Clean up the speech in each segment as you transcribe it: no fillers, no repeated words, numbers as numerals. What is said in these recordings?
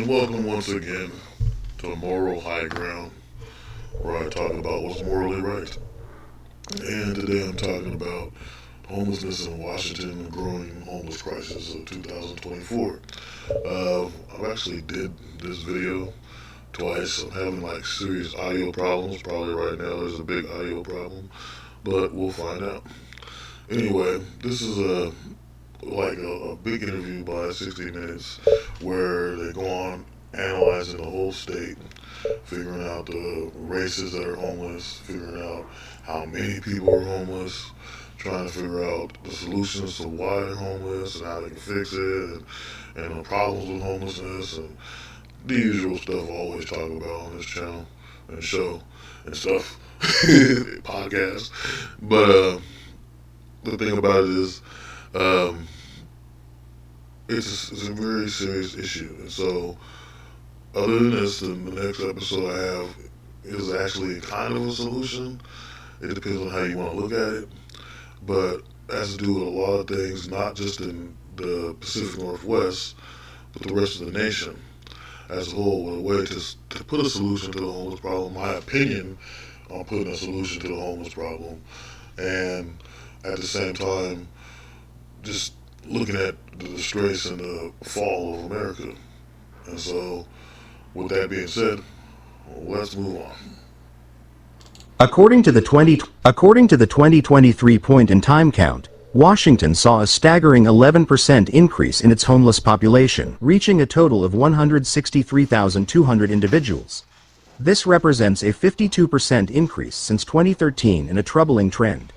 And welcome once again to Moral High Ground, where I talk about what's morally right. And today I'm talking about homelessness in Washington and growing homeless crisis of 2024. I've actually did this video twice. I'm having like serious audio problems. Probably right now there's a big audio problem, but we'll find out. Anyway, this is a big interview by 60 Minutes where they go on analyzing the whole state, figuring out the races that are homeless, figuring out how many people are homeless, trying to figure out the solutions to why they're homeless and how they can fix it, and the problems with homelessness, and the usual stuff I always talk about on this channel and show and stuff, podcast. But the thing about it is, um, it's a very serious issue. And so, other than this, the next episode I have is actually kind of a solution. It depends on how you want to look at it, but it has to do with a lot of things, not just in the Pacific Northwest, but the rest of the nation as a whole. A way to put a solution to the homeless problem, my opinion on putting a solution to the homeless problem, and at the same time, just looking at the disgrace and the fall of America. And so, with that being said, let's move on. According to the 2023 point in time count, Washington saw a staggering 11% increase in its homeless population, reaching a total of 163,200 individuals. This represents a 52% increase since 2013 and a troubling trend.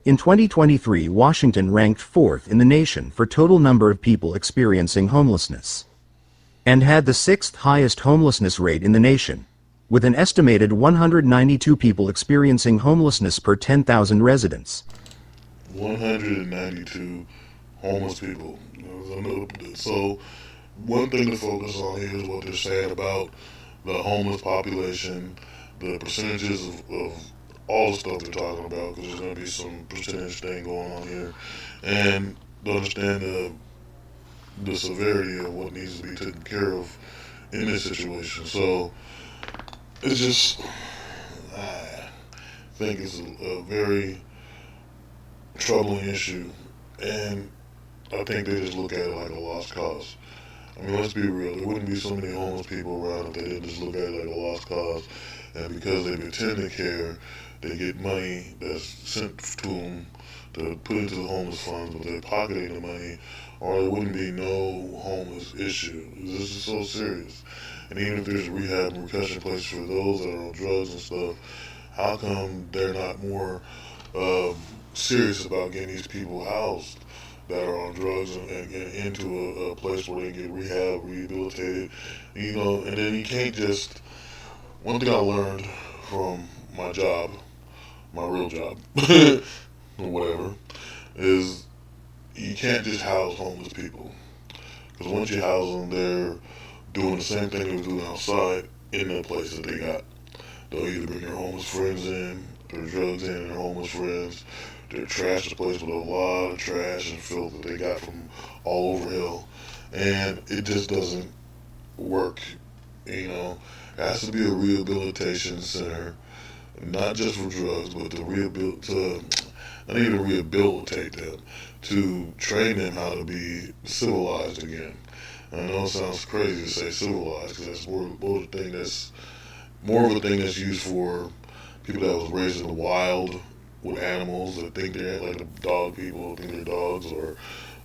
In 2023, Washington ranked fourth in the nation for total number of people experiencing homelessness, and had the sixth highest homelessness rate in the nation, with an estimated 192 people experiencing homelessness per 10,000 residents. 192 homeless people. So, one thing to focus on here is what they're saying about the homeless population, the percentages of all the stuff they're talking about, because there's going to be some percentage thing going on here, and to understand the severity of what needs to be taken care of in this situation. So, it's just, I think it's a very troubling issue, and I think they just look at it like a lost cause. I mean, let's be real. There wouldn't be so many homeless people around if they didn't just look at it like a lost cause. And because they pretend to care, they get money that's sent to them to put into the homeless funds, but they're pocketing the money, or there wouldn't be no homeless issue. This is so serious. And even if there's rehab and repression places for those that are on drugs and stuff, how come they're not more um, serious about getting these people housed that are on drugs and into a place where they get rehab, rehabilitated, and then you can't just, one thing I learned from my job, my real job, or whatever, is you can't just house homeless people. Because once you house them, they're doing the same thing they were doing outside in the place that they got. They'll either bring their homeless friends in, their drugs in, and their homeless friends. They'll trash the place with a lot of trash and filth that they got from all over hell. And it just doesn't work. It has to be a rehabilitation center, not just for drugs, but not even rehabilitate them, to train them how to be civilized again. I know it sounds crazy to say civilized, because that's more of a thing that's used for people that was raised in the wild with animals that think they're like the dog people, think they're dogs, or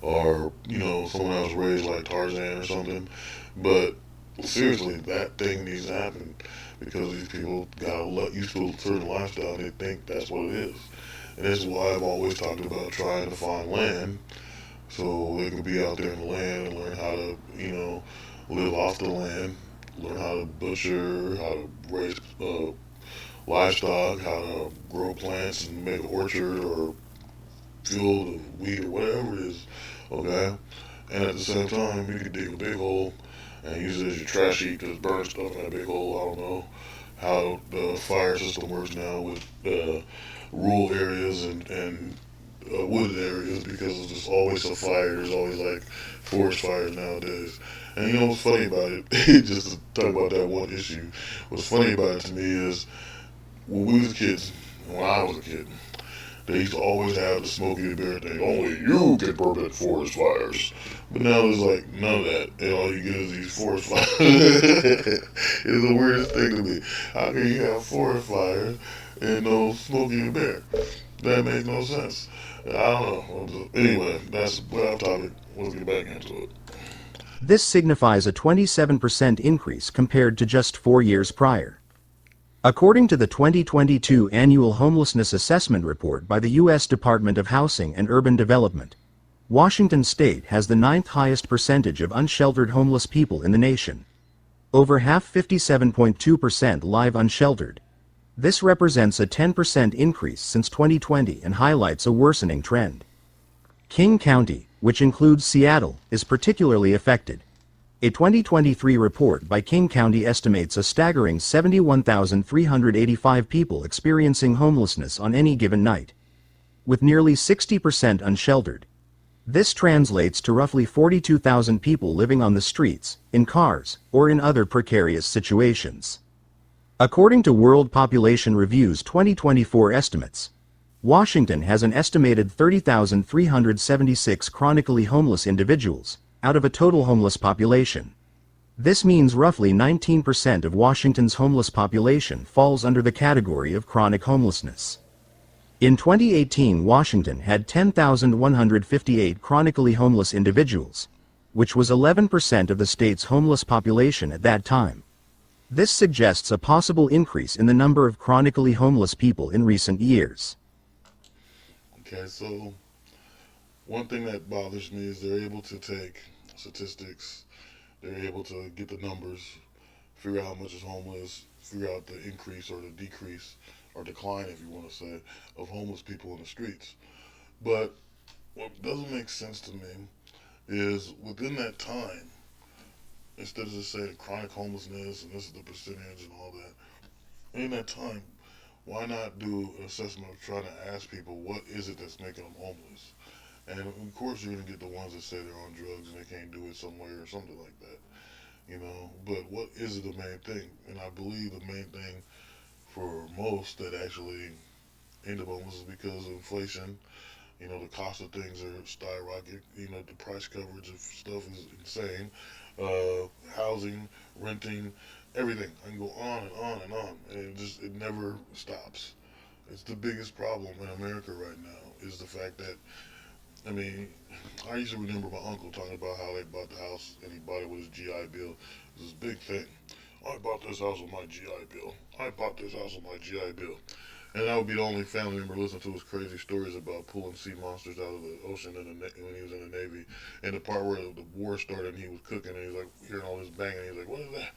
someone that was raised like Tarzan or something. But seriously, that thing needs to happen because these people got used to a certain lifestyle and they think that's what it is. And this is why I've always talked about trying to find land so they can be out there in the land and learn how to, live off the land, learn how to butcher, how to raise livestock, how to grow plants and make an orchard or field of wheat or whatever it is, okay? And at the same time, you can dig a big hole and use it as your trash heap to burn stuff in that big hole. I don't know how the fire system works now with rural areas and wooded areas because there's just always a fire. There's always like forest fires nowadays. And you know what's funny about it? Just to talk about that one issue. What's funny about it to me is when we was kids, when I was a kid, they used to always have the Smokey the Bear thing. Only you can prevent forest fires. But now there's like none of that. And all you get is these forest fires. It's the weirdest thing to me. How can you have forest fires and no Smokey the Bear? That makes no sense. I don't know. Anyway, that's what I'm talking. Let's get back into it. This signifies a 27% increase compared to just 4 years prior. According to the 2022 Annual Homelessness Assessment Report by the U.S. Department of Housing and Urban Development, Washington state has the ninth highest percentage of unsheltered homeless people in the nation. Over half, 57.2%, live unsheltered. This represents a 10% increase since 2020 and highlights a worsening trend. King County, which includes Seattle, is particularly affected. A 2023 report by King County estimates a staggering 71,385 people experiencing homelessness on any given night, with nearly 60% unsheltered. This translates to roughly 42,000 people living on the streets, in cars, or in other precarious situations. According to World Population Review's 2024 estimates, Washington has an estimated 30,376 chronically homeless individuals, out of a total homeless population. This means roughly 19% of Washington's homeless population falls under the category of chronic homelessness. In 2018, Washington had 10,158 chronically homeless individuals, which was 11% of the state's homeless population at that time. This suggests a possible increase in the number of chronically homeless people in recent years. Okay, so one thing that bothers me is they're able to take statistics, they're able to get the numbers, figure out how much is homeless, figure out the increase or the decrease or decline, if you want to say, of homeless people in the streets. But what doesn't make sense to me is within that time, instead of just saying chronic homelessness and this is the percentage and all that, in that time, why not do an assessment of trying to ask people what is it that's making them homeless? And of course, you're gonna get the ones that say they're on drugs and they can't do it somewhere or something like that, you know. But what is the main thing? And I believe the main thing for most that actually end up homeless is because of inflation. You know, the cost of things are skyrocketing. You know, the price coverage of stuff is insane. Housing, renting, everything. I can go on and on and on, and it never stops. It's the biggest problem in America right now is the fact that I mean, I used to remember my uncle talking about how they bought the house and he bought it with his GI Bill. It was this big thing. I bought this house with my GI Bill. I bought this house with my GI Bill. And I would be the only family member listening to his crazy stories about pulling sea monsters out of the ocean when he was in the Navy. And the part where the war started and he was cooking and he's like hearing all this banging. And he's like, what is that?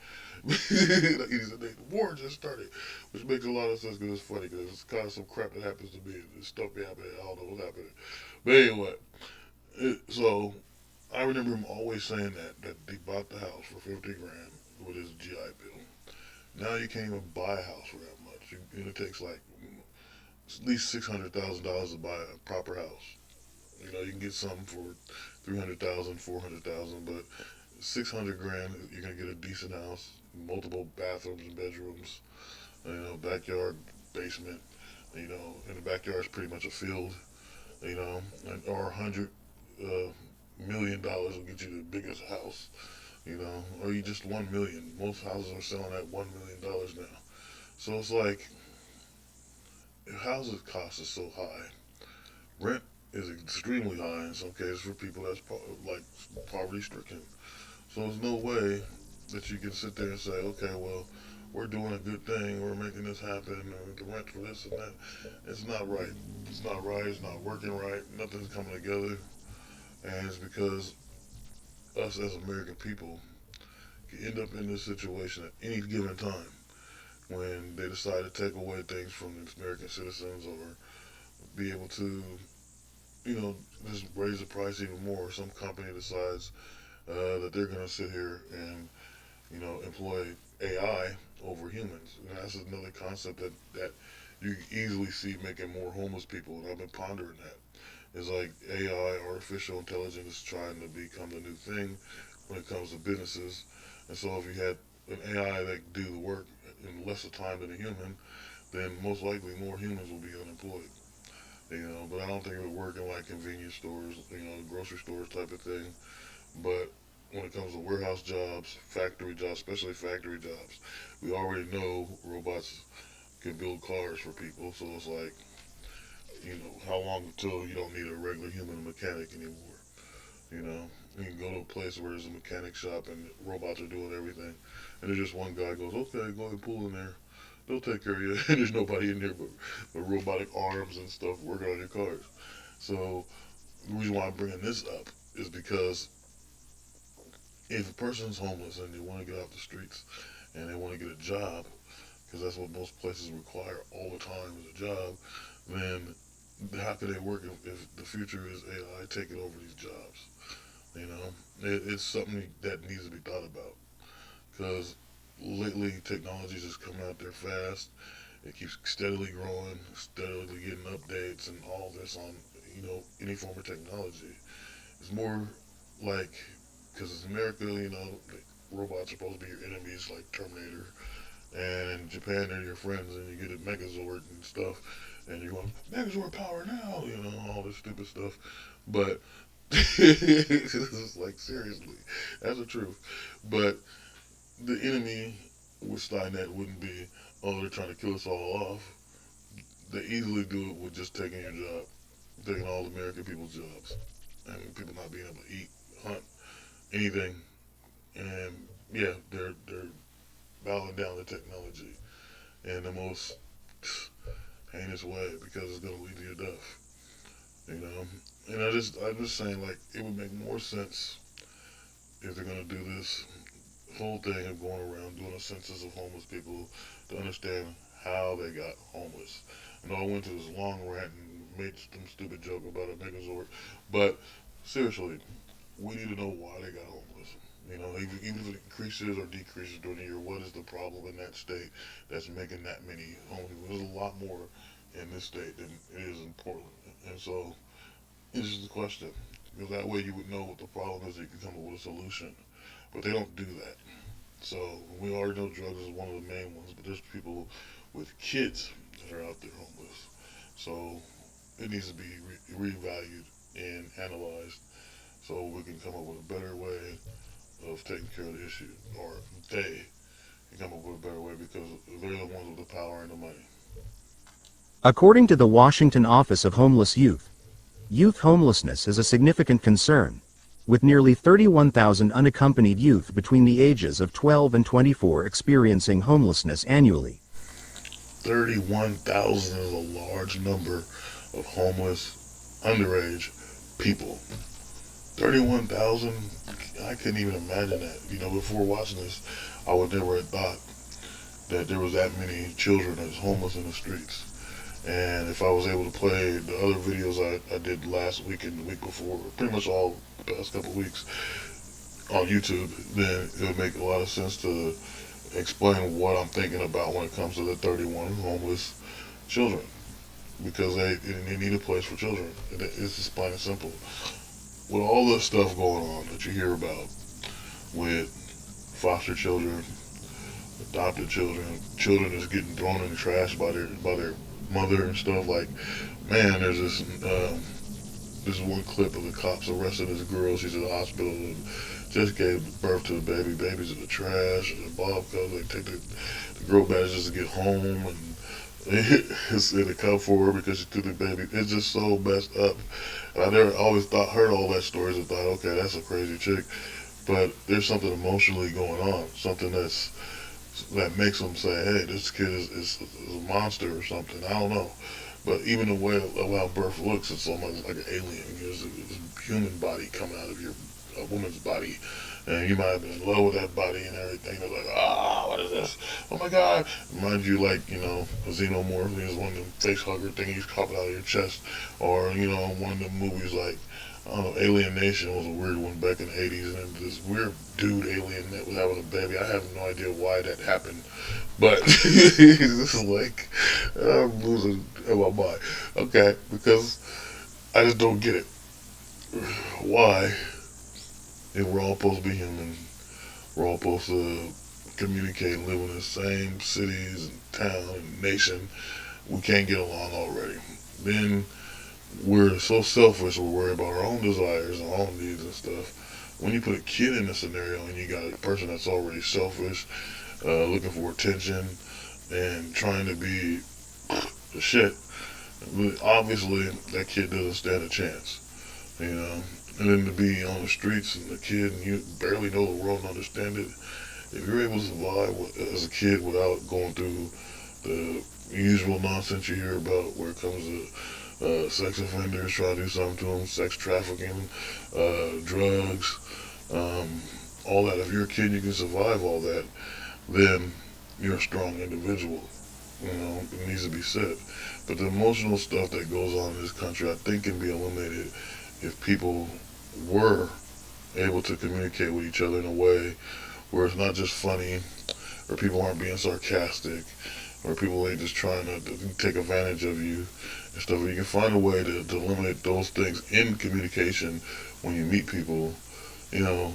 He said, the war just started. Which makes a lot of sense because it's funny because it's kind of some crap that happens to me. It's stuff be happening. I don't know what's happening. But anyway, so I remember him always saying that they bought the house for 50 grand with his GI Bill. Now you can't even buy a house for that much. It takes like at least $600,000 to buy a proper house. You know, you can get something for 300,000, 400,000, but 600 grand you're gonna get a decent house, multiple bathrooms and bedrooms, you know, backyard, basement. You know, and the backyard is pretty much a field. You know, or $100 million will get you the biggest house. You know, or you just 1 million. Most houses are selling at $1 million now. So it's like if houses cost is so high, rent is extremely high in some cases for people that's like poverty stricken. So there's no way that you can sit there and say, okay, well, we're doing a good thing, we're making this happen, or the rent for this and that. It's not right. It's not right. It's not working right. Nothing's coming together, and it's because us as American people can end up in this situation at any given time when they decide to take away things from the American citizens or be able to, you know, just raise the price even more. Some company decides that they're going to sit here and, you know, employ AI over humans. And that's another concept that you easily see making more homeless people. And I've been pondering that. It's like AI, artificial intelligence, is trying to become the new thing when it comes to businesses. And so if you had an AI that can do the work in less of time than a human, then most likely more humans will be unemployed. But I don't think it would work in like convenience stores, grocery stores type of thing. But when it comes to warehouse jobs, factory jobs, especially factory jobs, we already know robots can build cars for people. So it's like, how long until you don't need a regular human mechanic anymore? You know, you can go to a place where there's a mechanic shop and robots are doing everything, and there's just one guy goes, okay, go ahead and pull in there. They'll take care of you. And there's nobody in there but robotic arms and stuff working on your cars. So the reason why I'm bringing this up is because if a person's homeless and they want to get off the streets and they want to get a job, because that's what most places require all the time is a job, then how can they work if the future is AI taking over these jobs? It's something that needs to be thought about because lately technology just coming out there fast. It keeps steadily growing, steadily getting updates and all this on any form of technology. It's more like because it's America, like, robots are supposed to be your enemies like Terminator, and in Japan they're your friends, and you get a Megazord and stuff, and you're going Megazord power now, all this stupid stuff. But it's like seriously, that's the truth. But the enemy with Skynet wouldn't be, oh, they're trying to kill us all off. They easily do it with just taking your job, taking all the American people's jobs, and people not being able to eat, hunt, anything. And yeah, they're bowing down to technology in the most heinous way because it's gonna lead to your death. You know, and I'm just saying like it would make more sense if they're gonna do this whole thing of going around doing a census of homeless people to understand how they got homeless. I know I went to this long rant and made some stupid joke about a Megazord, but seriously, we need to know why they got homeless. Even if it increases or decreases during the year, what is the problem in that state that's making that many homeless? There's a lot more in this state than it is in Portland, and so this is the question. Because that way you would know what the problem is, and you can come up with a solution. But they don't do that. So we already know drugs is one of the main ones, but there's people with kids that are out there homeless. So it needs to be reevaluated and analyzed so we can come up with a better way of taking care of the issue, or they can come up with a better way because they're the ones with the power and the money. According to the Washington Office of Homeless Youth, youth homelessness is a significant concern, with nearly 31,000 unaccompanied youth between the ages of 12 and 24 experiencing homelessness annually. 31,000 is a large number of homeless underage people. 31,000, I couldn't even imagine that. Before watching this, I would never have thought that there was that many children that's homeless in the streets. And if I was able to play the other videos I did last week and the week before, pretty much all the past couple of weeks on YouTube, then it would make a lot of sense to explain what I'm thinking about when it comes to the 31 homeless children. Because they need a place for children. It's just plain and simple. With all this stuff going on that you hear about with foster children, adopted children, children that's getting thrown in the trash by their mother and stuff. Like, man, there's this one clip of the cops arresting this girl. She's in the hospital and just gave birth to a baby. Baby's in the trash, and the mom comes. They take the girl manages to get home, and they come for her because she took the baby. It's just so messed up. And I never always heard all that stories and thought, okay, that's a crazy chick. But there's something emotionally going on, something that makes them say, hey, this kid is a monster or something. I don't know. But even the way of how birth looks, it's almost like an alien. There's a human body coming out of a woman's body. And you might have been in love with that body and everything. They're like, what is this? Oh my God. Mind you, like, a xenomorph is one of them face hugger thingies popping out of your chest. Or, one of the movies like, I don't know, Alien Nation was a weird one back in the 80s, and this weird dude alien that was having a baby. I have no idea why that happened, but this is like, I'm losing my mind. Okay, because I just don't get it. Why, if we're all supposed to be human, we're all supposed to communicate and live in the same cities and town and nation, we can't get along already. Then we're so selfish, we're worried about our own desires and our own needs and stuff. When you put a kid in a scenario and you got a person that's already selfish, looking for attention and trying to be the shit, obviously that kid doesn't stand a chance, you know. And then to be on the streets and the kid and you barely know the world and understand it, if you're able to survive as a kid without going through the usual nonsense you hear about where it comes to sex offenders trying to do something to them, sex trafficking, drugs, all that. If you're a kid, you can survive all that. Then you're a strong individual. You know, it needs to be said. But the emotional stuff that goes on in this country, I think, can be eliminated if people were able to communicate with each other in a way where it's not just funny, or people aren't being sarcastic, or people ain't just trying to take advantage of you and stuff. You can find a way to eliminate those things in communication when you meet people. You know,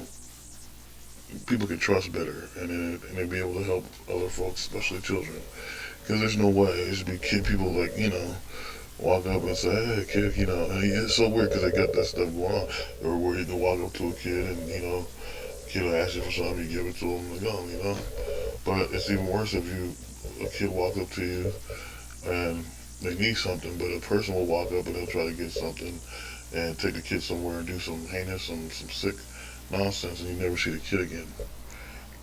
people can trust better, and they be able to help other folks, especially children. Because there's no way it should be people like, walk up and say, hey, kid, and it's so weird because they got that stuff going on. Or where you can walk up to a kid and, kid will ask you for something, you give it to them and go. But it's even worse if a kid walk up to you and they need something, but a person will walk up and they'll try to get something and take the kid somewhere and do some heinous, some sick nonsense, and you never see the kid again.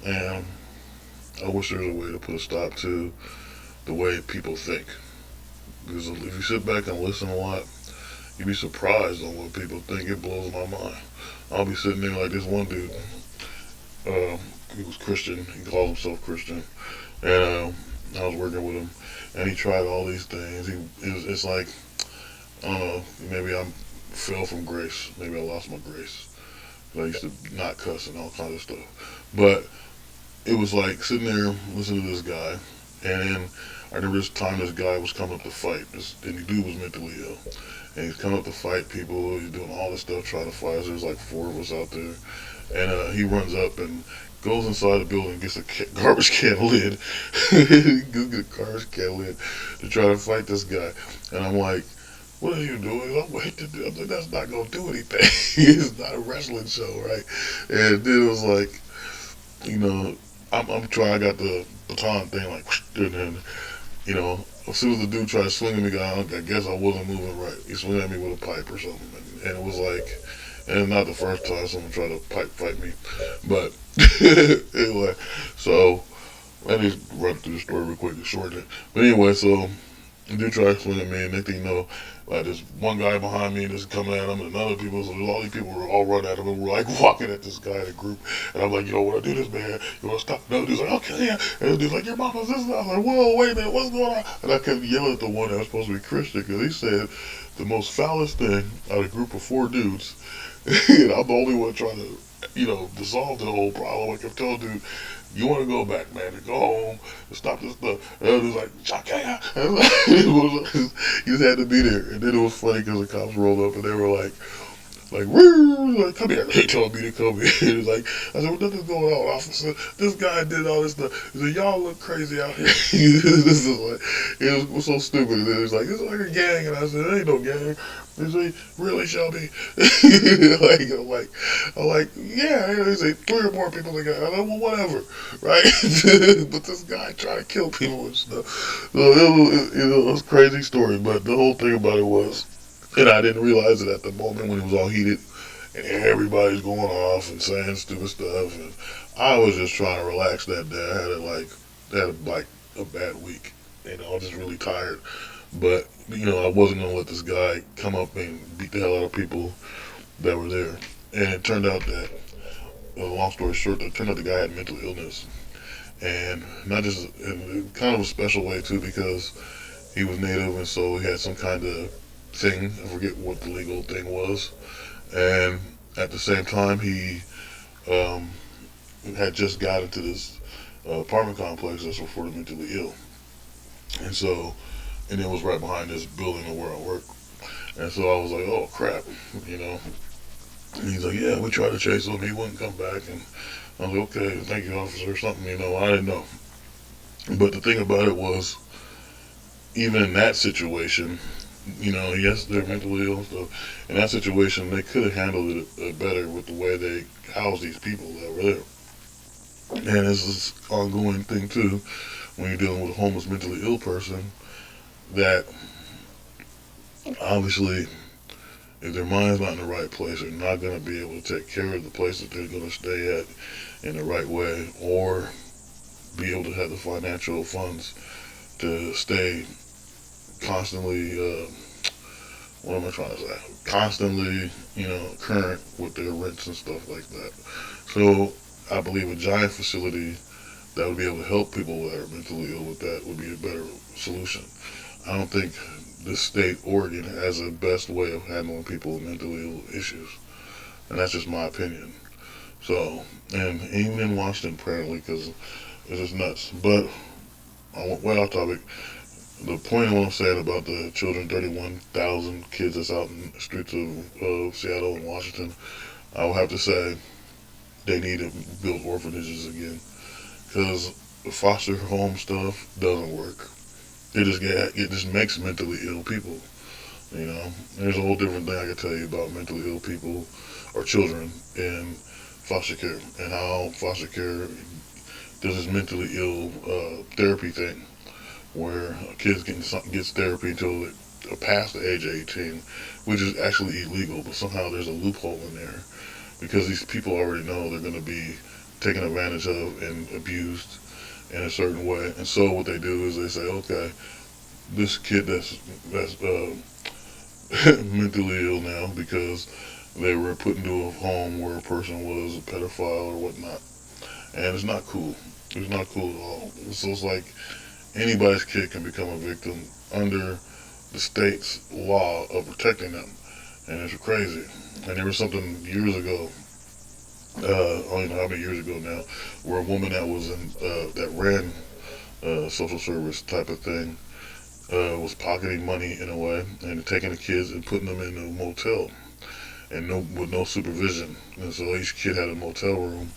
And I wish there was a way to put a stop to the way people think. Because if you sit back and listen a lot, you'd be surprised on what people think. It blows my mind. I'll be sitting there like this one dude. He was Christian. He called himself Christian, and I was working with him, and he tried all these things. It's like, I don't know. Maybe I fell from grace. Maybe I lost my grace. I used to not cuss and all kinds of stuff. But it was like sitting there listening to this guy, and then I remember this time this guy was coming up to fight. And the dude was mentally ill, and he's coming up to fight people. He's doing all this stuff trying to fight us. There's like four of us out there, and he runs up and goes inside the building and gets a garbage can lid. He gets a garbage can lid to try to fight this guy, and I'm like, what are you doing? I'm waiting to do. I'm like, that's not gonna do anything. It's not a wrestling show, right? And then it was like, I'm trying. I got the baton thing like, and then, as soon as the dude tried to swing at me, I guess I wasn't moving right. He swung at me with a pipe or something, and it was like, and it's not the first time someone tried to fight me, but anyway, so let me run through the story real quick to shorten it. But anyway, so the dude tried to swing at me, and next thing you know, like there's one guy behind me that's coming at him, and other people, so all these people were all running at him, and we're like walking at this guy in a group, and I'm like, when I do this, man, you want to stop? No, dude's like, okay, yeah, and the dude's like, your mama's this, and I was like, whoa, wait a minute, what's going on? And I kept yelling at the one that was supposed to be Christian, because he said the most foulest thing out of a group of four dudes, and I'm the only one trying to, dissolve the whole problem. I kept telling dude, you want to go back, man, to go home and stop this stuff. And it was like, Shakaya. You just had to be there. And then it was funny because the cops rolled up and they were like, woo, like, come here. They told me to come here. It was like, I said, well, nothing's going on, officer. This guy did all this stuff. He said, y'all look crazy out here. This is like, it was so stupid. And it was like, it's like a gang. And I said, it ain't no gang. He said, really, Shelby? I'm like, yeah. He said, 3 or more people together. I'm like, well, whatever, right? But this guy tried to kill people and stuff. So it was a crazy story. But the whole thing about it was, and I didn't realize it at the moment when it was all heated and everybody's going off and saying stupid stuff. And I was just trying to relax that day. I had like a bad week. I was just really tired. But, I wasn't going to let this guy come up and beat the hell out of people that were there. And it turned out that, long story short, it turned out the guy had mental illness. And not just, in kind of a special way too, because he was native and so he had some kind of thing. I forget what the legal thing was. And at the same time, he had just got into this apartment complex that's for the mentally ill. And so, and it was right behind this building where I work. And so I was like, oh crap, you know. And he's like, yeah, we tried to chase him, he wouldn't come back. And I was like, okay, thank you, officer, or something, you know. I didn't know. But the thing about it was, even in that situation, you know, yes, they're mentally ill and stuff. In that situation, they could have handled it better with the way they housed these people that were there. And it's this ongoing thing too when you're dealing with a homeless, mentally ill person that obviously, if their mind's not in the right place, they're not going to be able to take care of the place that they're going to stay at in the right way, or be able to have the financial funds to stay constantly. What am I trying to say? Constantly, you know, current with their rents and stuff like that. So I believe a giant facility that would be able to help people that are mentally ill with that would be a better solution. I don't think the state, Oregon, has the best way of handling people with mentally ill issues, and that's just my opinion. So, and even in Washington, apparently, because it's just nuts. But I went way off topic. The point I want to say about the children, 31,000 kids that's out in the streets of Seattle and Washington, I would have to say they need to build orphanages again, because the foster home stuff doesn't work. It just makes mentally ill people. You know, there's a whole different thing I could tell you about mentally ill people or children in foster care, and how foster care does this mentally ill therapy thing where kids gets therapy until they past the age of 18, which is actually illegal, but somehow there's a loophole in there because these people already know they're going to be taken advantage of and abused in a certain way. And so what they do is they say, okay, this kid that's mentally ill now because they were put into a home where a person was a pedophile or whatnot, and it's not cool. It's not cool at all. So it's like anybody's kid can become a victim under the state's law of protecting them, and it's crazy. And there was something years ago, I don't even know how many years ago now, where a woman that was in that ran social service type of thing was pocketing money in a way and taking the kids and putting them in a motel and with no supervision. And so each kid had a motel room,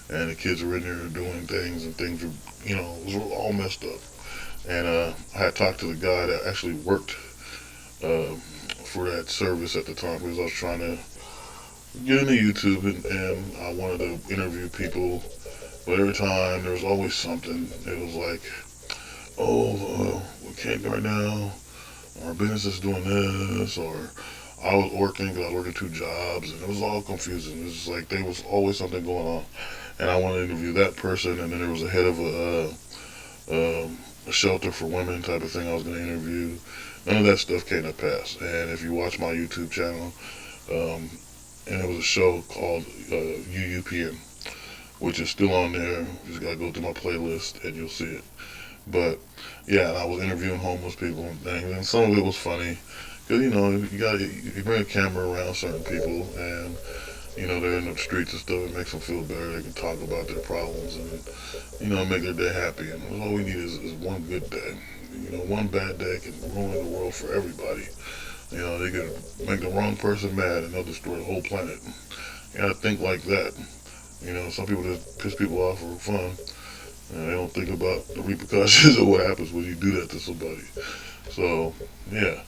and the kids were in there doing things, and things were, you know, it was all messed up. And I had talked to the guy that actually worked uh, for that service at the time because I was trying to get into YouTube, and I wanted to interview people, but every time there was always something. It was like, oh, we can't right now. Our business is doing this, or I was working because I was working two jobs, and it was all confusing. It was just like there was always something going on, and I wanted to interview that person, and then there was a head of a shelter for women type of thing I was going to interview. None of that stuff came to pass. And if you watch my YouTube channel, um, and it was a show called UUPN, which is still on there. You just gotta go through my playlist and you'll see it. But yeah, and I was interviewing homeless people and things, and some of it was funny because you know you bring a camera around certain people, and you know they're in the streets and stuff. It makes them feel better. They can talk about their problems and you know make their day happy. And all we need is one good day. You know, one bad day can ruin the world for everybody. You know, they can make the wrong person mad and they'll destroy the whole planet. You gotta think like that. You know, some people just piss people off for fun, and they don't think about the repercussions of what happens when you do that to somebody. So, yeah,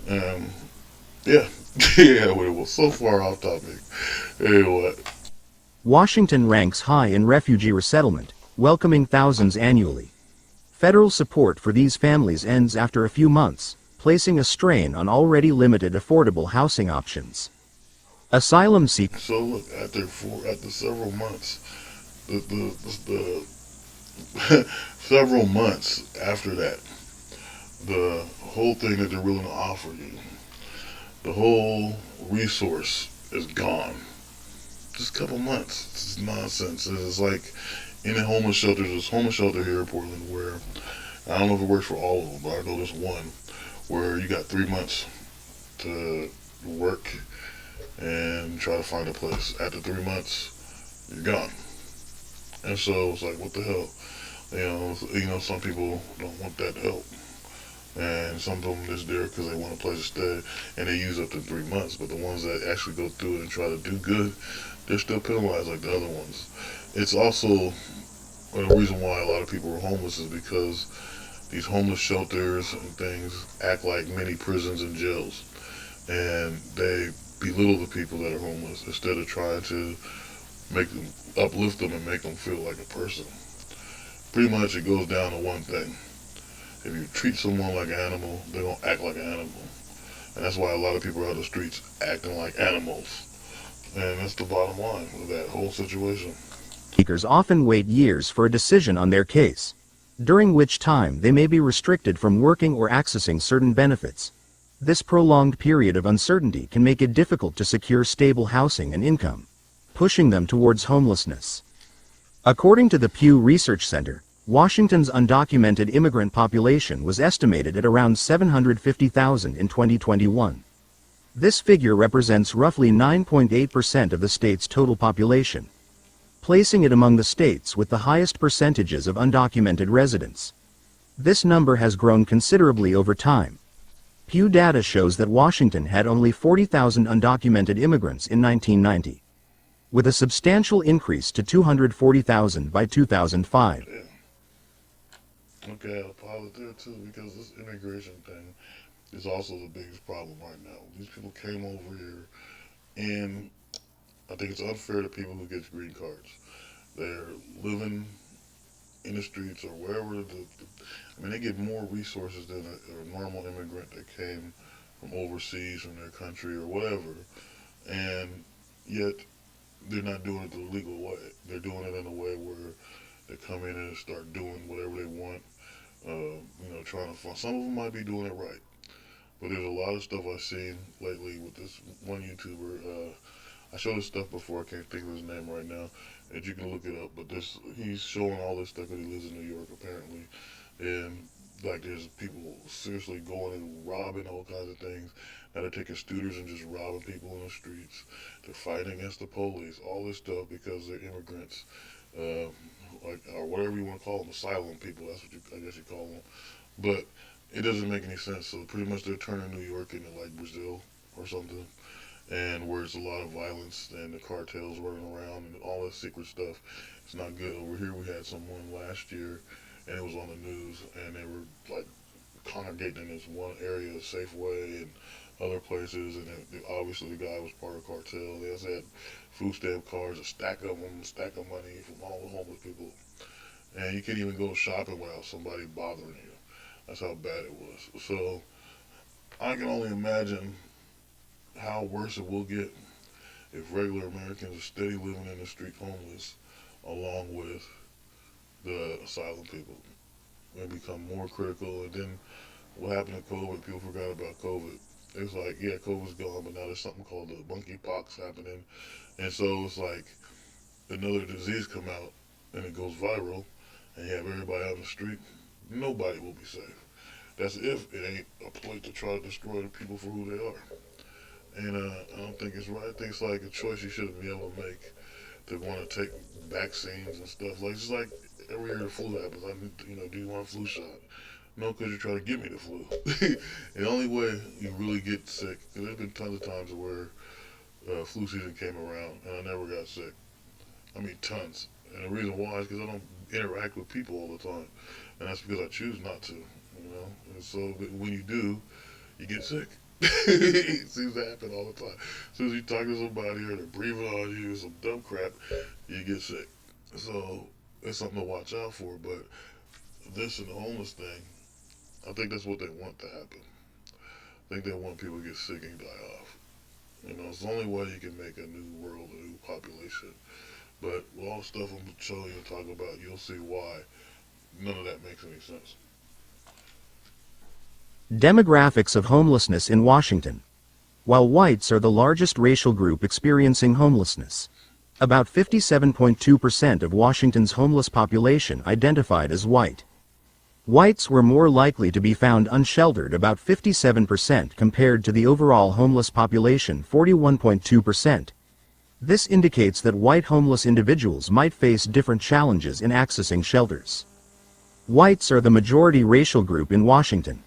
um, yeah, yeah. We were so far off topic. Hey, what? Washington ranks high in refugee resettlement, welcoming thousands annually. Federal support for these families ends after a few months, placing a strain on already limited affordable housing options. Asylum seekers. So look, after several months, the several months after that, the whole thing that they're willing to offer you, the whole resource is gone. Just a couple months. It's nonsense. It's like in the homeless shelters. There's a homeless shelter here in Portland where I don't know if it works for all of them, but I know there's one where you got 3 months to work and try to find a place. After 3 months, you're gone. And so it's like, what the hell? Some people don't want that help. And some of them just there because they want a place to stay, and they use up to 3 months. But the ones that actually go through it and try to do good, they're still penalized like the other ones. It's also the reason why a lot of people are homeless is because these homeless shelters and things act like mini prisons and jails, and they belittle the people that are homeless instead of trying to make them uplift them and make them feel like a person. Pretty much, it goes down to one thing: if you treat someone like an animal, they're gonna act like an animal, and that's why a lot of people are out on the streets acting like animals. And that's the bottom line of that whole situation. Seekers often wait years for a decision on their case, during which time they may be restricted from working or accessing certain benefits. This prolonged period of uncertainty can make it difficult to secure stable housing and income, pushing them towards homelessness. According to the Pew Research Center, Washington's undocumented immigrant population was estimated at around 750,000 in 2021. This figure represents roughly 9.8% of the state's total population, placing it among the states with the highest percentages of undocumented residents. This number has grown considerably over time. Pew data shows that Washington had only 40,000 undocumented immigrants in 1990, with a substantial increase to 240,000 by 2005. Yeah. Okay, I'll pile it there too because this immigration thing is also the biggest problem right now. These people came over here, and I think it's unfair to people who get green cards. They're living in the streets or wherever. I mean, they get more resources than a normal immigrant that came from overseas, from their country or whatever, and yet they're not doing it the legal way. They're doing it in a way where they come in and start doing whatever they want. Trying to find. Some of them might be doing it right, but there's a lot of stuff I've seen lately with this one YouTuber. I showed this stuff before. I can't think of his name right now. And you can look it up. But he's showing all this stuff because he lives in New York apparently, and like there's people seriously going and robbing all kinds of things. Now they're taking scooters and just robbing people in the streets. They're fighting against the police. All this stuff because they're immigrants, or whatever you want to call them, asylum people. That's what I guess you call them. But it doesn't make any sense. So pretty much they're turning New York into like Brazil or something, and where it's a lot of violence and the cartels running around and all this secret stuff. It's not good. Over here we had someone last year, and it was on the news, and they were like congregating in this one area, Safeway and other places, and obviously the guy was part of the cartel. They also had food stamp cards, a stack of them, a stack of money from all the homeless people, and you can't even go shopping without somebody bothering you. That's how bad it was. So I can only imagine how worse it will get if regular Americans are steady living in the street homeless along with the asylum people. They become more critical, and then what happened to COVID? People forgot about COVID. It's like, yeah, COVID's gone, but now there's something called the monkeypox happening, and so it's like another disease come out and it goes viral, and you have everybody out in the street. Nobody will be safe. That's if it ain't a place to try to destroy the people for who they are. And I don't think it's right. I think it's like a choice you shouldn't be able to make to want to take vaccines and stuff. Like just like every year the flu happens, do you want a flu shot? No, because you're trying to give me the flu. And the only way you really get sick, because there's been tons of times where flu season came around and I never got sick. I mean, tons. And the reason why is because I don't interact with people all the time, and that's because I choose not to. And so when you do, you get sick. It seems to happen all the time. As soon as you talk to somebody or they're breathing on you, some dumb crap, you get sick. So it's something to watch out for. But this and the homeless thing, I think that's what they want to happen. I think they want people to get sick and die off. It's the only way you can make a new world, a new population. But with all the stuff I'm going to show you and talk about, you'll see why none of that makes any sense. Demographics of homelessness in Washington. While whites are the largest racial group experiencing homelessness, about 57.2% of Washington's homeless population identified as white. Whites were more likely to be found unsheltered, about 57% compared to the overall homeless population, 41.2%. This indicates that white homeless individuals might face different challenges in accessing shelters. Whites are the majority racial group in Washington.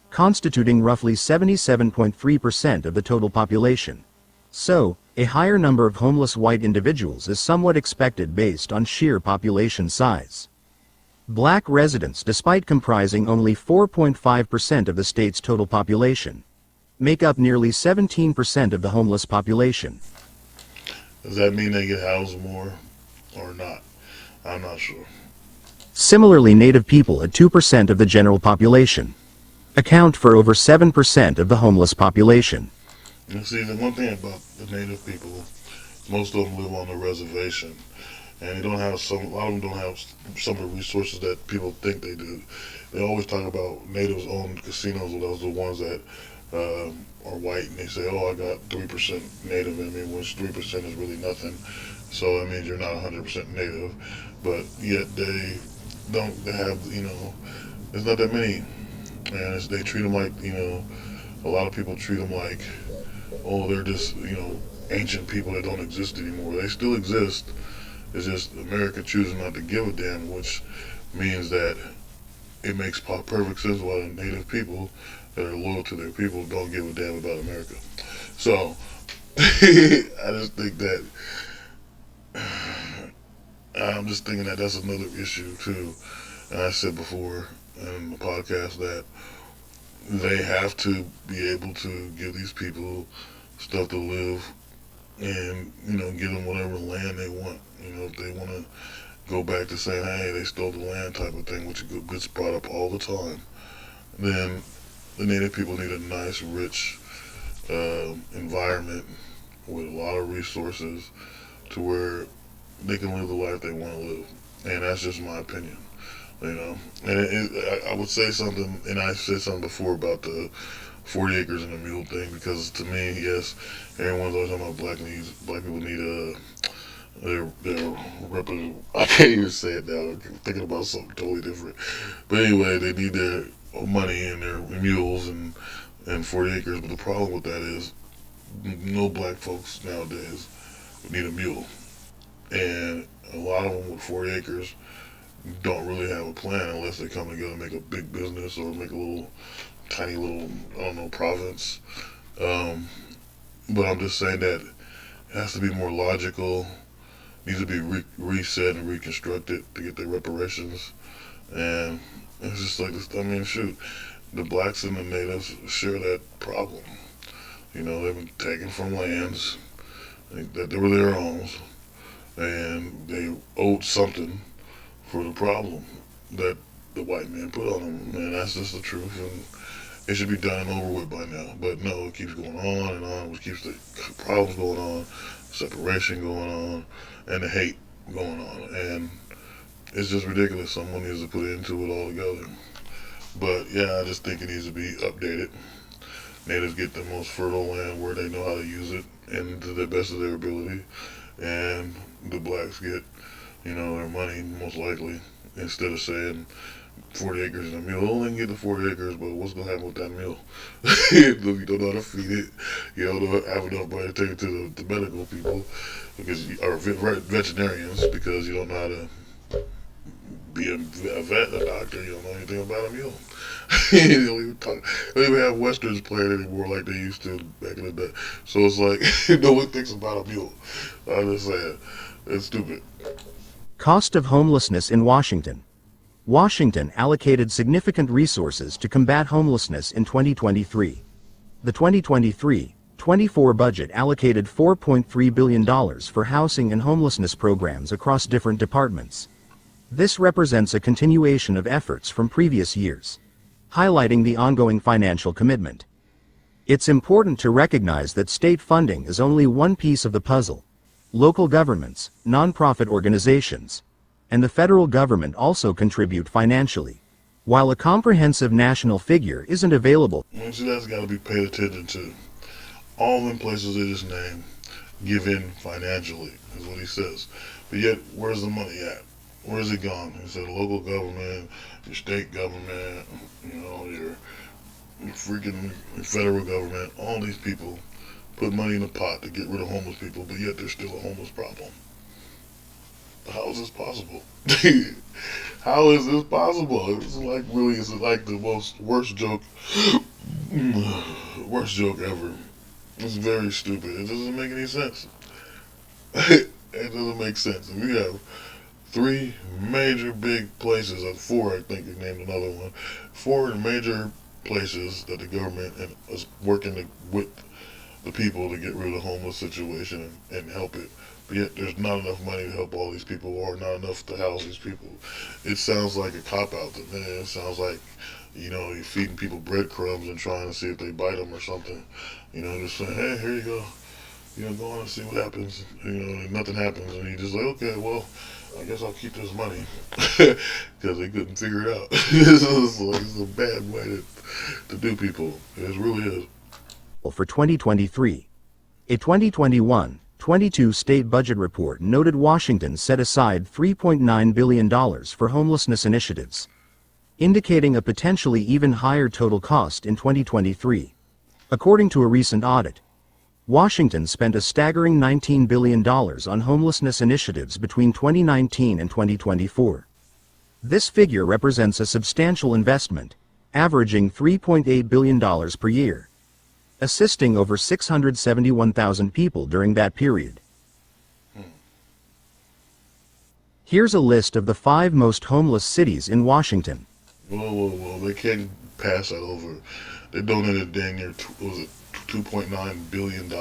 constituting roughly 77.3% of the total population. So, a higher number of homeless white individuals is somewhat expected based on sheer population size. Black residents, despite comprising only 4.5% of the state's total population, make up nearly 17% of the homeless population. Does that mean they get housed more or not? I'm not sure. Similarly, Native people, at 2% of the general population, account for over 7% of the homeless population. You see, the one thing about the Native people, most of them live on the reservation, and they don't have some. A lot of them don't have some of the resources that people think they do. They always talk about natives own casinos, and those are the ones that are white, and they say, "Oh, I got 3% native in me," which 3% is really nothing. So that means you're not 100% native, but yet they don't have. There's not that many, and they treat them like a lot of people treat them like, oh, they're just ancient people that don't exist anymore. They still exist. It's just America choosing not to give a damn, which means that it makes perfect sense why the native people that are loyal to their people don't give a damn about America. So I just think that I'm just thinking that that's another issue too. And I said before in the podcast that they have to be able to give these people stuff to live and give them whatever land they want. If they want to go back to saying, hey, they stole the land type of thing, which gets brought up all the time, then the native people need a nice, rich environment with a lot of resources to where they can live the life they want to live. And that's just my opinion. And I would say something, and I said something before about the 40 acres and a mule thing, because to me, yes, everyone's always talking about black people need their I can't even say it now. I'm thinking about something totally different. But anyway, they need their money and their mules and 40 acres. But the problem with that is no black folks nowadays need a mule. And a lot of them with 40 acres don't really have a plan unless they come together and make a big business or make a tiny little, I don't know, province. But I'm just saying that it has to be more logical, needs to be reset and reconstructed to get their reparations. And it's just like this. I mean, shoot, the blacks and the natives share that problem. They've been taken from lands that they were their own, and they owed something for the problem that the white man put on them. And that's just the truth. And it should be done and over with by now. But no, it keeps going on and on, which keeps the problems going on, separation going on, and the hate going on. And it's just ridiculous. Someone needs to put into it all together. But yeah, I just think it needs to be updated. Natives get the most fertile land where they know how to use it and to the best of their ability. And the blacks get, their money most likely, instead of saying 40 acres and a mule. Only can get the 40 acres, but what's going to happen with that mule? You don't know how to feed it. You don't have enough money to take it to the medical people, or veterinarians, because you don't know how to be a vet, a doctor. You don't know anything about a mule. You don't even have westerns playing anymore like they used to back in the day. So it's like no one thinks about a mule. I'm just saying, it's stupid. Cost of homelessness in Washington. Washington allocated significant resources to combat homelessness in 2023. The 2023-24 budget allocated $4.3 billion for housing and homelessness programs across different departments. This represents a continuation of efforts from previous years, highlighting the ongoing financial commitment. It's important to recognize that state funding is only one piece of the puzzle. Local governments, nonprofit organizations, and the federal government also contribute financially. While a comprehensive national figure isn't available, See, that's got to be paid attention to. All them places they just named give in financially, is what he says. But yet, where's the money at? Where's it gone? He said local government, your state government, your freaking federal government, all these people put money in the pot to get rid of homeless people, but yet there's still a homeless problem. How is this possible? How is this possible? It's like really, it's like the most worst joke, worst joke ever. It's very stupid. It doesn't make any sense. It doesn't make sense. If you have three major big places, or four, I think you named another one, four major places that the government is working with the people to get rid of the homeless situation and help it. But yet there's not enough money to help all these people or not enough to house these people. It sounds like a cop out to me. It sounds like, you're feeding people breadcrumbs and trying to see if they bite them or something. Just saying, hey, here you go. Go on and see what happens. And nothing happens. And you just like, okay, well, I guess I'll keep this money. Because they couldn't figure it out. It's a bad way to do people. It really is. For 2023. A 2021-22 state budget report noted Washington set aside $3.9 billion for homelessness initiatives, indicating a potentially even higher total cost in 2023. According to a recent audit, Washington spent a staggering $19 billion on homelessness initiatives between 2019 and 2024. This figure represents a substantial investment, averaging $3.8 billion per year, assisting over 671,000 people during that period. Here's a list of the 5 most homeless cities in Washington. Whoa, they can't pass that over. They donated dang near, was it $2.9 billion,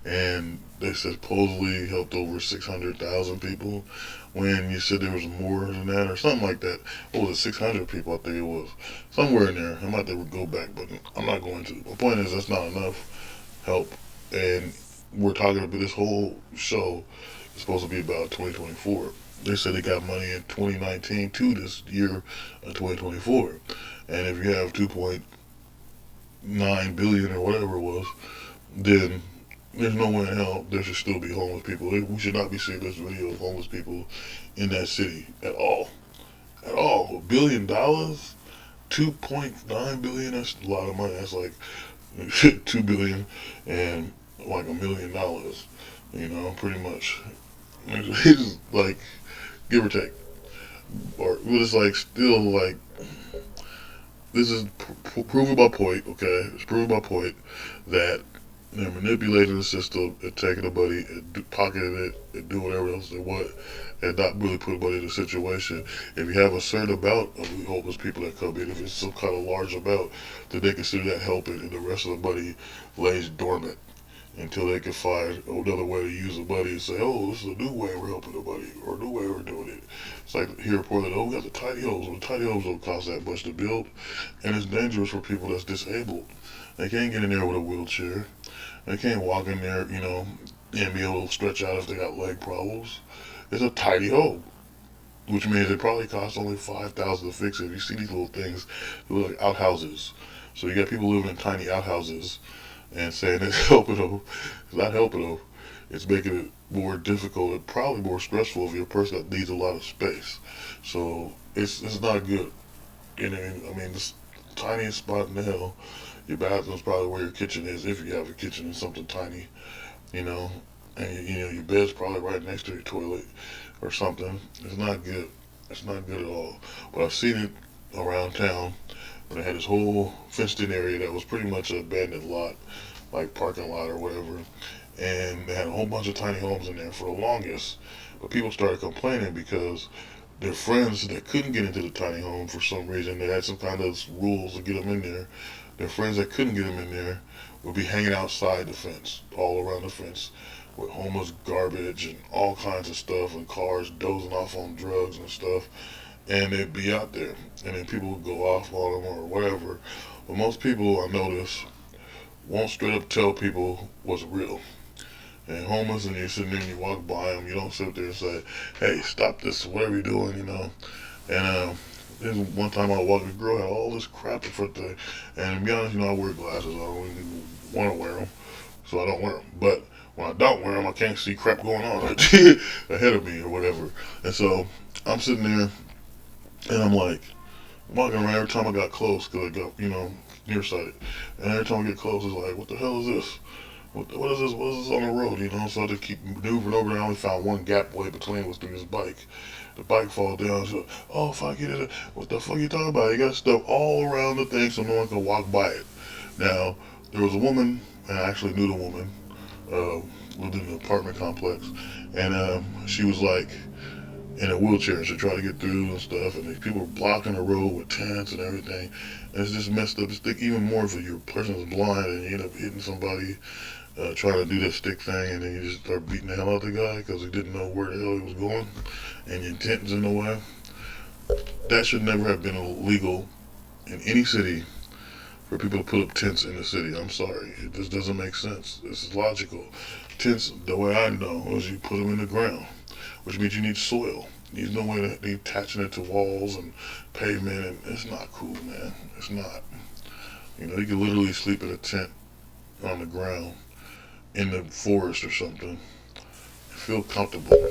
and they supposedly helped over 600,000 people, when you said there was more than that, or something like that. What was it, 600 people, I think it was. Somewhere in there. I might have to go back, but I'm not going to. My point is, that's not enough help, and we're talking about this whole show is supposed to be about 2024. They said they got money in 2019 to this year of 2024. And if you have 2.9 billion or whatever it was, then there's no way in hell there should still be homeless people. We should not be seeing this video of homeless people in that city at all. At all. $1 billion? 2.9 billion? That's a lot of money. That's like 2 billion and like $1 million. Pretty much. It's like, give or take. Or it's like still like, this is proven by point, okay? It's proven by point that they're manipulating the system and taking the money and pocketing it and doing whatever else they want and not really putting money in the situation. If you have a certain amount of homeless people that come in, if it's some kind of large amount, then they consider that helping, and the rest of the money lays dormant until they can find another way to use the money and say, oh, this is a new way we're helping the money, or a new way we're doing it. It's like here in Portland, oh, we got the tiny homes. Well, the tiny homes don't cost that much to build, and it's dangerous for people that's disabled. They can't get in there with a wheelchair. They can't walk in there, and be able to stretch out if they got leg problems. It's a tiny home, which means it probably costs only $5,000 to fix it. You see these little things, they look like outhouses. So you got people living in tiny outhouses and saying it's helping them. It's not helping them. It's making it more difficult and probably more stressful if you're a person that needs a lot of space. So it's not good. This tiniest spot in the hell. Your bathroom's probably where your kitchen is, if you have a kitchen and something tiny, and your bed's probably right next to your toilet or something. It's not good. It's not good at all. But I've seen it around town. They had this whole fenced-in area that was pretty much an abandoned lot, like parking lot or whatever, and they had a whole bunch of tiny homes in there for the longest. But people started complaining because their friends that couldn't get into the tiny home for some reason, they had some kind of rules to get them in there. Their friends that couldn't get them in there would be hanging outside the fence, all around the fence, with homeless garbage and all kinds of stuff, and cars dozing off on drugs and stuff, and they'd be out there, and then people would go off on them or whatever. But most people, I notice, won't straight up tell people what's real. And homeless, and you're sitting there and you walk by them, you don't sit there and say, hey, stop this, whatever you're doing. And there's one time I walked, a girl had all this crap in front of her, and to be honest, I wear glasses, I don't even want to wear them, so I don't wear them. But when I don't wear them, I can't see crap going on ahead of me or whatever. And so I'm sitting there, and I'm like, walking around. Every time I got close, because I got, nearsighted, and every time I get close, it's like, what the hell is this? what is this? What is this on the road? You know, so they keep maneuvering over there. I only found one gap way between was through his bike. The bike fall down. So, oh, if I get it, what the fuck you talking about? You got stuff all around the thing so no one can walk by it. Now, there was a woman, and I actually knew the woman, uh, lived in an apartment complex, and she was like in a wheelchair, and she tried to get through and stuff, and these people were blocking the road with tents and everything. And it's just messed up. Just think even more if your person is blind and you end up hitting somebody trying to do that stick thing, and then you just start beating the hell out of the guy because he didn't know where the hell he was going, and your intent is in the way. That should never have been illegal in any city for people to put up tents in the city. I'm sorry, it just doesn't make sense. This is logical. Tents, the way I know, is you put them in the ground, which means you need soil. There's no way to be attaching it to walls and pavement, and it's not cool, man. It's not. You know, you can literally sleep in a tent on the ground in the forest or something and feel comfortable.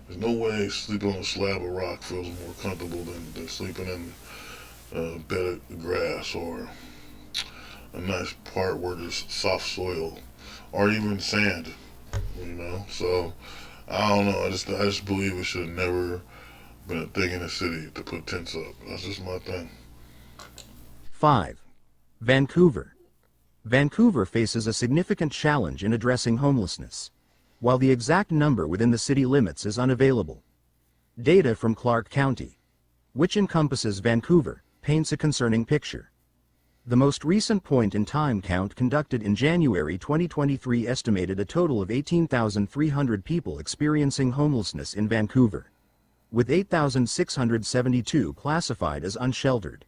There's no way sleeping on a slab of rock feels more comfortable than sleeping in a bed of grass or a nice part where there's soft soil or even sand, you know. So I don't know. I just believe it should have never been a thing in the city to put tents up. That's just my thing. 5. Vancouver. Vancouver faces a significant challenge in addressing homelessness, while the exact number within the city limits is unavailable. Data from Clark County, which encompasses Vancouver, paints a concerning picture. The most recent point-in-time count conducted in January 2023 estimated a total of 18,300 people experiencing homelessness in Vancouver, with 8,672 classified as unsheltered.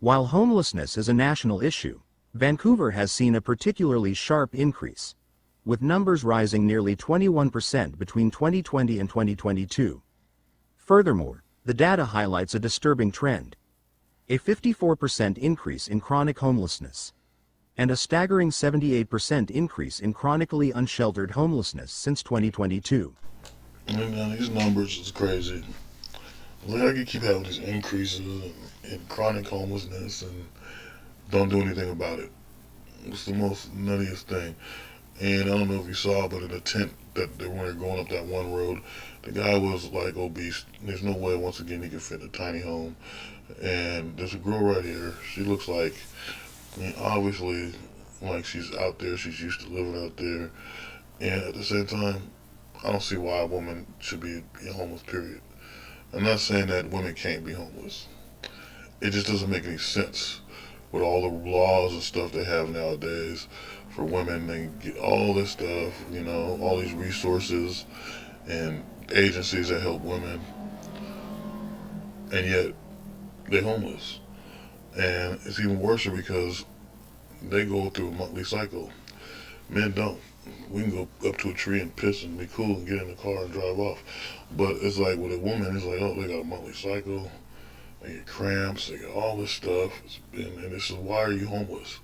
While homelessness is a national issue, Vancouver has seen a particularly sharp increase, with numbers rising nearly 21% between 2020 and 2022. Furthermore, the data highlights a disturbing trend: a 54% increase in chronic homelessness, and a staggering 78% increase in chronically unsheltered homelessness since 2022. And these numbers is crazy. Like you keep having these increases in chronic homelessness and don't do anything about it. It's the most nuttiest thing. And I don't know if you saw, but in the tent that when they're going up that one road, the guy was like obese. There's no way, once again, he could fit in a tiny home. And there's a girl right here. She looks like, I mean, obviously, like she's out there. She's used to living out there. And at the same time, I don't see why a woman should be homeless, period. I'm not saying that women can't be homeless. It just doesn't make any sense with all the laws and stuff they have nowadays for women. They get all this stuff, you know, all these resources and agencies that help women, and yet they're homeless. And it's even worse because they go through a monthly cycle. Men don't. We can go up to a tree and piss and be cool and get in the car and drive off. But it's like with a woman, it's like, oh, they got a monthly cycle. They get cramps. They get all this stuff. And this is, why are you homeless?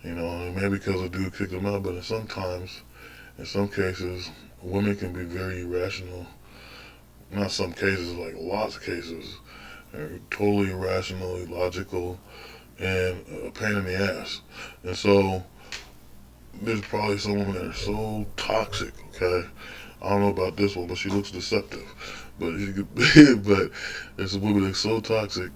You know, and maybe because a dude kicked them out. But in some cases, women can be very irrational. Not some cases, like lots of cases. They're totally irrational, illogical, and a pain in the ass. And so there's probably some women that are so toxic, okay? I don't know about this one, but she looks deceptive. But but there's a woman that's so toxic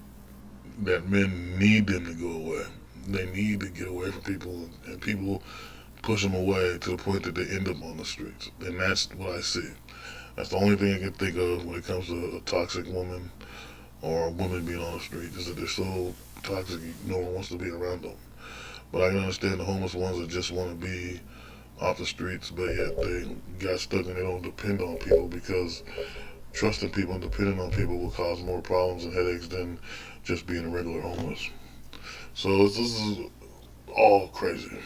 that men need them to go away. They need to get away from people, and people push them away to the point that they end up on the streets. And that's what I see. That's the only thing I can think of when it comes to a toxic woman or a woman being on the street, is that they're so toxic no one wants to be around them. But I can understand the homeless ones that just want to be off the streets, but yet they got stuck and they don't depend on people, because trusting people and depending on people will cause more problems and headaches than just being a regular homeless. So this is all crazy.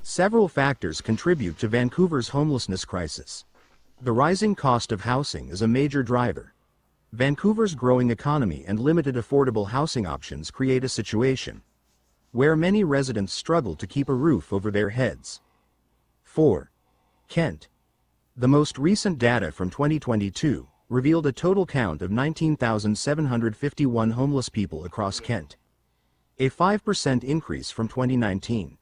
Several factors contribute to Vancouver's homelessness crisis. The rising cost of housing is a major driver. Vancouver's growing economy and limited affordable housing options create a situation where many residents struggle to keep a roof over their heads. 4. Kent. The most recent data from 2022 revealed a total count of 19,751 homeless people across Kent. a 5% increase from 2019.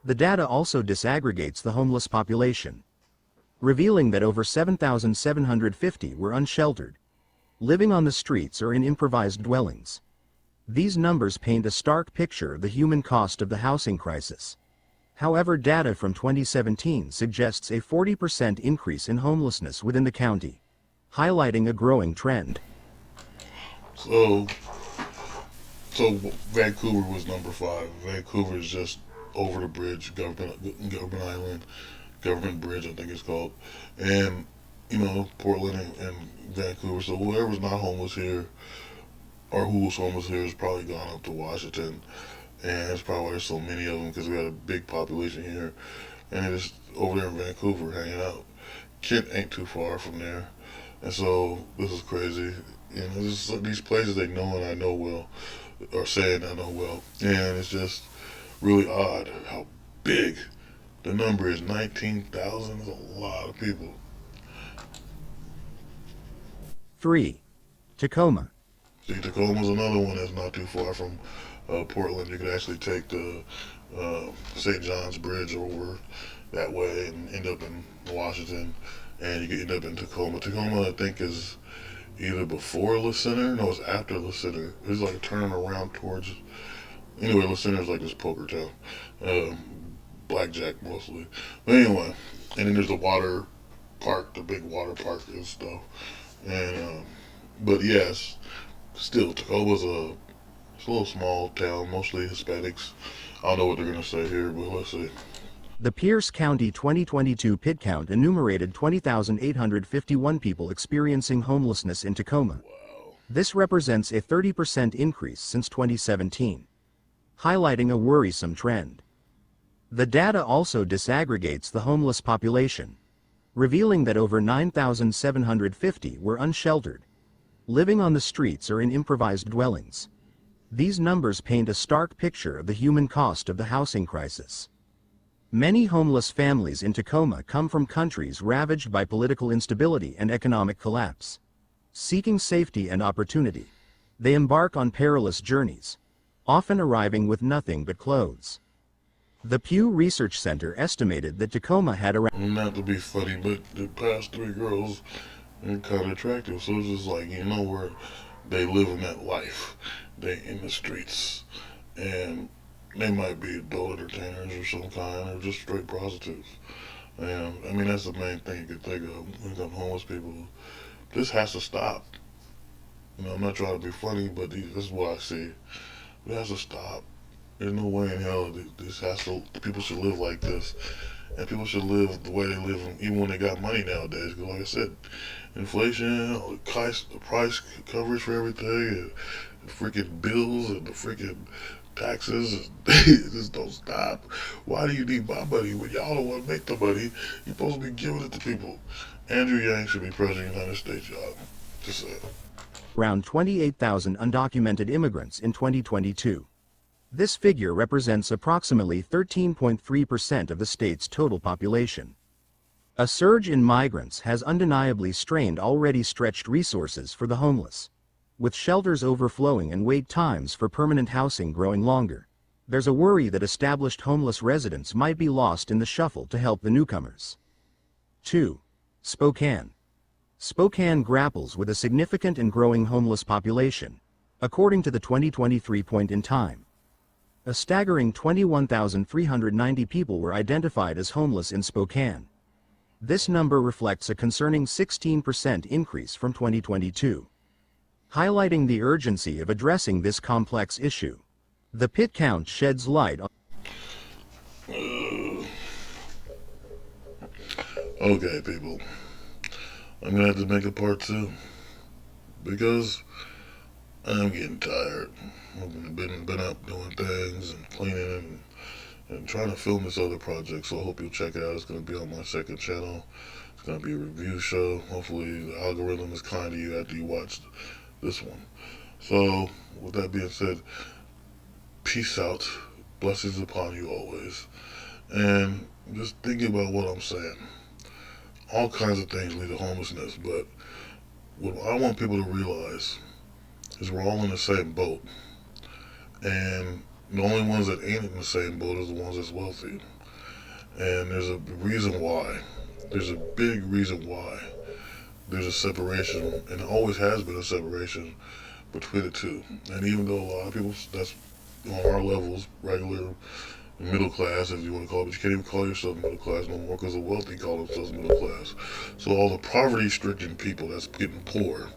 The data also disaggregates the homeless population, revealing that over 7,750 were unsheltered, living on the streets or in improvised dwellings. These numbers paint a stark picture of the human cost of the housing crisis. However, data from 2017 suggests a 40% increase in homelessness within the county, highlighting a growing trend. So, so Vancouver was number 5. Vancouver is just over the bridge, Government Island, Government Bridge, I think it's called, and Portland and Vancouver. So whoever's not homeless here, or who was homeless here, has probably gone up to Washington, and that's probably why there's so many of them, because we got a big population here, and they're just over there in Vancouver hanging out. Kent ain't too far from there, and so this is crazy. These places they know and I know well, or saying I know well, and it's just really odd how big the number is. 19,000 is a lot of people. 3. Tacoma. See, Tacoma's another one that's not too far from Portland. You could actually take the St. John's Bridge over that way and end up in Washington, and you could end up in Tacoma. Tacoma, I think, is either before La Center. No, it's after La Center. It's like turning around towards. Anyway, La Center is like this poker town, blackjack mostly. But anyway, and then there's the water park, the big water park and stuff. And but yes, still Tacoma's it's a little small town, mostly Hispanics. I don't know what they're gonna say here, but let's see. The Pierce County 2022 PID count enumerated 20,851 people experiencing homelessness in Tacoma. Wow. This represents a 30% increase since 2017, highlighting a worrisome trend. The data also disaggregates the homeless population, revealing that over 9,750 were unsheltered, living on the streets or in improvised dwellings. These numbers paint a stark picture of the human cost of the housing crisis. Many homeless families in Tacoma come from countries ravaged by political instability and economic collapse. Seeking safety and opportunity, they embark on perilous journeys, often arriving with nothing but clothes. The Pew Research Center estimated that Tacoma had around. Not to be funny, but the past 3 girls are kind of attractive. So it's just like, where they live in that life. They in the streets. And they might be adult entertainers or some kind, or just straight prostitutes. And I mean, that's the main thing you could think of when it comes to homeless people. This has to stop. I'm not trying to be funny, but this is what I see. It has to stop. There's no way in hell people should live like this. And people should live the way they live, even when they got money nowadays. Because like I said, inflation, the price coverage for everything, and the freaking bills and the freaking taxes, they just don't stop. Why do you need my money when y'all don't want to make the money? You're supposed to be giving it to people. Andrew Yang should be president of the United States, y'all. Just saying. Around 28,000 undocumented immigrants in 2022. This figure represents approximately 13.3% of the state's total population. A surge in migrants has undeniably strained already stretched resources for the homeless. With shelters overflowing and wait times for permanent housing growing longer, there's a worry that established homeless residents might be lost in the shuffle to help the newcomers. 2. Spokane. Spokane grapples with a significant and growing homeless population, according to the 2023 Point in Time. A staggering 21,390 people were identified as homeless in Spokane. This number reflects a concerning 16% increase from 2022, highlighting the urgency of addressing this complex issue. The PID count sheds light on. Okay, people. I'm gonna have to make a part 2 because I'm getting tired. I've been up doing things and cleaning and trying to film this other project, so I hope you'll check it out. It's going to be on my second channel. It's going to be a review show. Hopefully the algorithm is kind to you after you watch this one. So, with that being said, peace out. Blessings upon you always. And just thinking about what I'm saying. All kinds of things lead to homelessness, but what I want people to realize is we're all in the same boat. And the only ones that ain't in the same boat is the ones that's wealthy. And there's a reason why. There's a big reason why. There's a separation, and it always has been a separation between the two. And even though a lot of people that's on our levels, regular middle class, if you want to call it, but you can't even call yourself middle class no more because the wealthy call themselves middle class. So all the poverty-stricken people that's getting poor,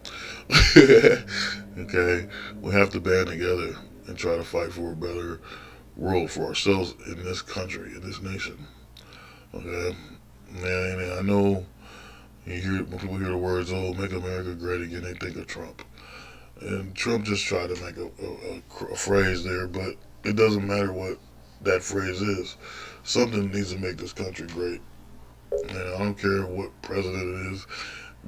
okay, we have to band together and try to fight for a better world for ourselves in this country, in this nation. Okay, and I know you hear when people hear the words "Oh, make America great again," they think of Trump, and Trump just tried to make a phrase there, but it doesn't matter what that phrase is. Something needs to make this country great, and I don't care what president it is,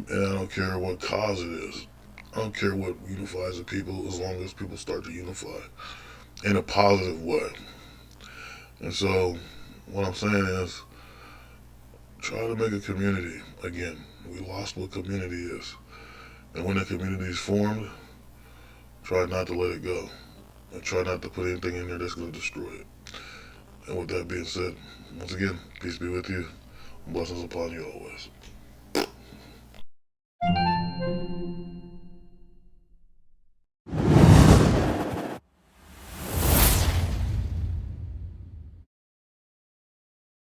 and I don't care what cause it is. I don't care what unifies the people as long as people start to unify in a positive way. And so, what I'm saying is, try to make a community again. We lost what community is. And when a community is formed, try not to let it go. And try not to put anything in there that's going to destroy it. And with that being said, once again, peace be with you. Blessings upon you always.